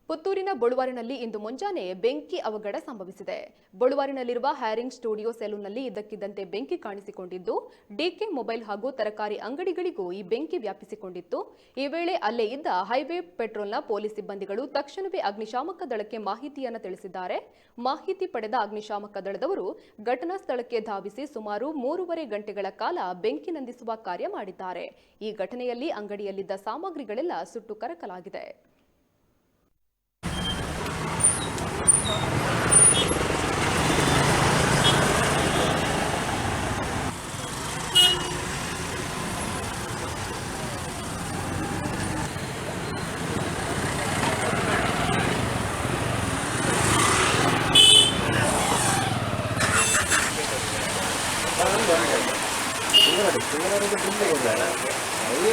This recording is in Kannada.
ಪುತ್ತೂರಿನ ಬಳುವಾರಿನಲ್ಲಿ ಇಂದು ಮುಂಜಾನೆ ಬೆಂಕಿ ಅವಘಡ ಸಂಭವಿಸಿದೆ. ಬಳುವಾರಿನಲ್ಲಿರುವ ಹ್ಯಾರಿಂಗ್ ಸ್ಟುಡಿಯೋ ಸೆಲೂನ್ನಲ್ಲಿ ಇದ್ದಕ್ಕಿದ್ದಂತೆ ಬೆಂಕಿ ಕಾಣಿಸಿಕೊಂಡಿದ್ದು, ಡಿಕೆ ಮೊಬೈಲ್ ಹಾಗೂ ತರಕಾರಿ ಅಂಗಡಿಗಳಿಗೂ ಈ ಬೆಂಕಿ ವ್ಯಾಪಿಸಿಕೊಂಡಿತ್ತು. ಈ ವೇಳೆ ಅಲ್ಲೇ ಇದ್ದ ಹೈವೇ ಪೆಟ್ರೋಲ್ನ ಪೊಲೀಸ್ ಸಿಬ್ಬಂದಿಗಳು ತಕ್ಷಣವೇ ಅಗ್ನಿಶಾಮಕ ದಳಕ್ಕೆ ಮಾಹಿತಿಯನ್ನು ತಿಳಿಸಿದ್ದಾರೆ. ಮಾಹಿತಿ ಪಡೆದ ಅಗ್ನಿಶಾಮಕ ದಳದವರು ಘಟನಾ ಸ್ಥಳಕ್ಕೆ ಧಾವಿಸಿ ಸುಮಾರು 3.5 ಗಂಟೆಗಳ ಕಾಲ ಬೆಂಕಿ ನಂದಿಸುವ ಕಾರ್ಯ ಮಾಡಿದ್ದಾರೆ. ಈ ಘಟನೆಯಲ್ಲಿ ಅಂಗಡಿಯಲ್ಲಿದ್ದ ಸಾಮಗ್ರಿಗಳೆಲ್ಲ ಸುಟ್ಟು ಕರಕಲಾಗಿದೆ. Ini